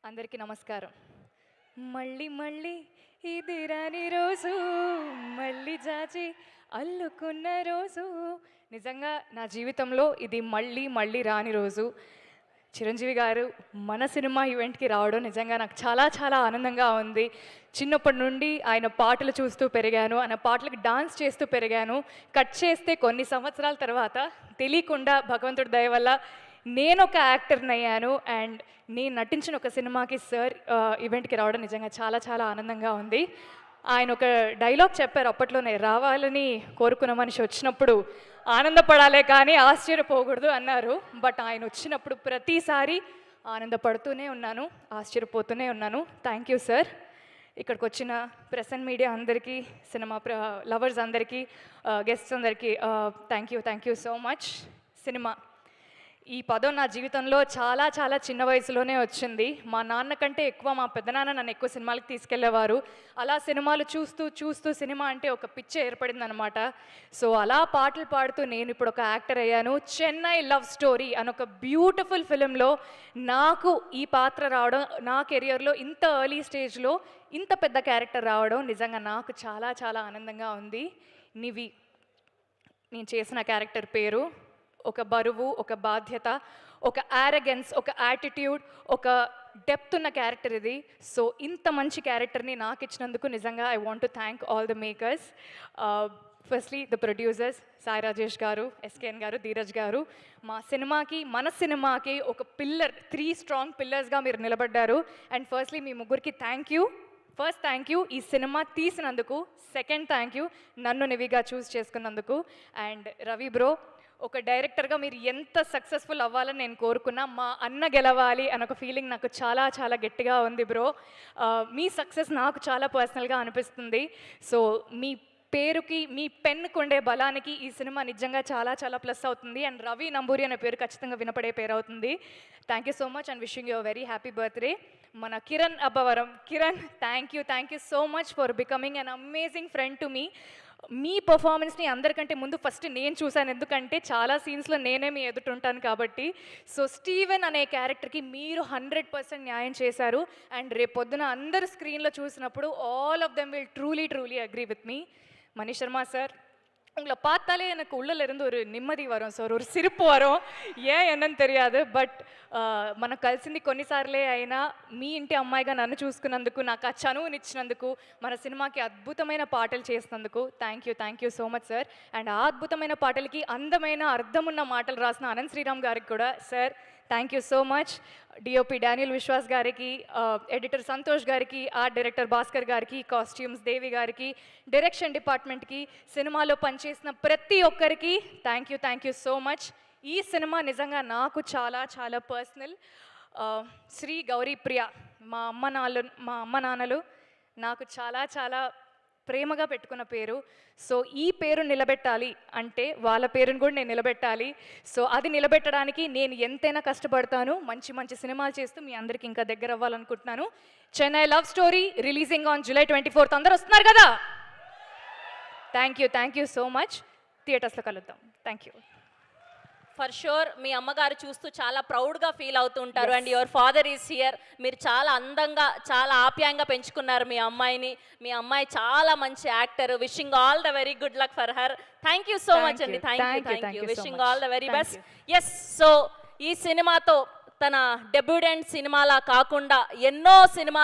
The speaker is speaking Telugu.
అందరికీ నమస్కారం. మళ్ళీ మళ్ళీ ఇది రాని రోజు, మళ్ళీ జాచి అల్లుకున్న రోజు. నిజంగా నా జీవితంలో ఇది మళ్ళీ మళ్ళీ రాని రోజు. చిరంజీవి గారు మన సినిమా ఈవెంట్కి రావడం నిజంగా నాకు చాలా చాలా ఆనందంగా ఉంది. చిన్నప్పటి నుండి ఆయన పాటలు చూస్తూ పెరిగాను, ఆయన పాటలకు డాన్స్ చేస్తూ పెరిగాను. కట్ చేస్తే కొన్ని సంవత్సరాల తర్వాత తెలియకుండా భగవంతుడి దయ వల్ల నేను ఒక యాక్టర్ని అయ్యాను. అండ్ నేను నటించిన ఒక సినిమాకి సార్ ఈవెంట్కి రావడం నిజంగా చాలా చాలా ఆనందంగా ఉంది. ఆయన ఒక డైలాగ్ చెప్పారు అప్పట్లోనే, రావాలని కోరుకున్న మనిషి వచ్చినప్పుడు ఆనందపడాలే కానీ ఆశ్చర్యపోకూడదు అన్నారు. బట్ ఆయన వచ్చినప్పుడు ప్రతిసారి ఆనందపడుతూనే ఉన్నాను, ఆశ్చర్యపోతూనే ఉన్నాను. Thank you sir. ఇక్కడికి వచ్చిన ప్రెస్ అండ్ మీడియా అందరికీ, సినిమా లవర్స్ అందరికీ, గెస్ట్స్ అందరికీ thank you so much. Cinema ఈ పదం నా జీవితంలో చాలా చాలా చిన్న వయసులోనే వచ్చింది. మా నాన్న కంటే ఎక్కువ మా పెద్దనాన్న నన్ను ఎక్కువ సినిమాలకు తీసుకెళ్లేవారు. అలా సినిమాలు చూస్తూ చూస్తూ సినిమా అంటే ఒక పిచ్చి ఏర్పడింది అనమాట. సో అలా పాటలు పాడుతూ నేను ఇప్పుడు ఒక యాక్టర్ అయ్యాను. చెన్నై లవ్ స్టోరీ అని ఒక బ్యూటిఫుల్ ఫిలింలో నాకు ఈ పాత్ర రావడం, నా కెరియర్లో ఇంత ఎర్లీ స్టేజ్లో ఇంత పెద్ద క్యారెక్టర్ రావడం నిజంగా నాకు చాలా చాలా ఆనందంగా ఉంది. నివి నేను చేసిన క్యారెక్టర్ పేరు. ఒక బరువు, ఒక బాధ్యత, ఒక యారగెన్స్, ఒక యాటిట్యూడ్, ఒక డెప్త్ ఉన్న క్యారెక్టర్ ఇది. సో ఇంత మంచి క్యారెక్టర్ని నాకు ఇచ్చినందుకు నిజంగా I want to thank all the makers. Firstly the producers Sai Rajesh గారు, ఎస్కేఎన్ గారు, ధీరజ్ గారు. మన సినిమాకి ఒక పిల్లర్, 3 స్ట్రాంగ్ పిల్లర్స్గా మీరు నిలబడ్డారు. అండ్ ఫస్ట్లీ మీ ముగ్గురికి థ్యాంక్ యూ ఈ సినిమా తీసినందుకు. సెకండ్ థ్యాంక్ యూ నన్ను నివిగా చూస్ చేసుకున్నందుకు. అండ్ రవి బ్రో, ఒక డైరెక్టర్గా మీరు ఎంత సక్సెస్ఫుల్ అవ్వాలని నేను కోరుకున్నా, మా అన్న గెలవాలి అన్న ఒక ఫీలింగ్ నాకు చాలా చాలా గట్టిగా ఉంది బ్రో. మీ సక్సెస్ నాకు చాలా పర్సనల్గా అనిపిస్తుంది. సో మీ పేరుకి, మీ పెన్నుకు ఉండే బలానికి ఈ సినిమా నిజంగా చాలా చాలా ప్లస్ అవుతుంది. అండ్ రవి నంబూరి అనే పేరు ఖచ్చితంగా వినపడే పేరు అవుతుంది. Thank you so much and wishing you very happy birthday. మన Kiran Abbavaram, Kiran thank you so much for becoming an amazing friend to me. మీ పర్ఫార్మెన్స్ని అందరికంటే ముందు ఫస్ట్ నేను చూశాను, ఎందుకంటే చాలా సీన్స్లో నేనే మీ ఎదుటుంటాను కాబట్టి. సో స్టీవెన్ అనే క్యారెక్టర్కి మీరు 100% న్యాయం చేశారు. అండ్ రేపొద్దున అందరు స్క్రీన్లో చూసినప్పుడు all of them will truly agree with me. Mani Sharma sir, உங்களை பார்த்தாலே எனக்கு உள்ளே இருந்து ஒரு நிம்மதி வரும் சார், ஒரு சிரிப்பு வரும். ஏன் என்னன்னு தெரியாது. బట్ మనకు కలిసింది కొన్నిసార్లే అయినా మీ ఇంటి అమ్మాయిగా నన్ను చూసుకున్నందుకు, నాకు ఆ చనువునిచ్చినందుకు, మన సినిమాకి అద్భుతమైన పాటలు చేసినందుకు thank you so much sir. And ఆ అద్భుతమైన పాటలకి అందమైన అర్థమున్న మాటలు రాసిన అనంత్ శ్రీరామ్ గారికి కూడా sir thank you so much. DOP Daniel Vishwas గారికి, ఎడిటర్ సంతోష్ గారికి, ఆర్ట్ డైరెక్టర్ భాస్కర్ గారికి, కాస్ట్యూమ్స్ దేవి గారికి, డైరెక్షన్ డిపార్ట్మెంట్కి, సినిమాలో పనిచేసిన ప్రతి ఒక్కరికి థ్యాంక్ యూ సో మచ్. ఈ సినిమా నిజంగా నాకు చాలా చాలా పర్సనల్. శ్రీ గౌరీ ప్రియ, మా అమ్మ నాన్నలు నాకు చాలా చాలా ప్రేమగా పెట్టుకున్న పేరు. సో ఈ పేరు నిలబెట్టాలి అంటే వాళ్ళ పేరుని కూడా నేను నిలబెట్టాలి. సో అది నిలబెట్టడానికి నేను ఎంతైనా కష్టపడతాను. మంచి మంచి సినిమాలు చేస్తూ మీ అందరికీ ఇంకా దగ్గర అవ్వాలనుకుంటున్నాను. Chennai love story releasing on July 24th. అందరూ వస్తున్నారు కదా? Thank you so much. థియేటర్స్లో కలుద్దాం. Thank you. ఫర్ షూర్ మీ అమ్మగారు చూస్తూ చాలా ప్రౌడ్గా ఫీల్ అవుతుంటారు. And your father is here. మీరు చాలా అందంగా, చాలా ఆప్యాయంగా పెంచుకున్నారు మీ అమ్మాయిని. మీ అమ్మాయి చాలా మంచి actor. Wishing all the very good luck for her. Thank you so much అండి. Thank you. Wishing all the very best. Yes, so ఈ సినిమాతో తన డెబ్యూటెంట్ సినిమాలా కాకుండా ఎన్నో సినిమాలు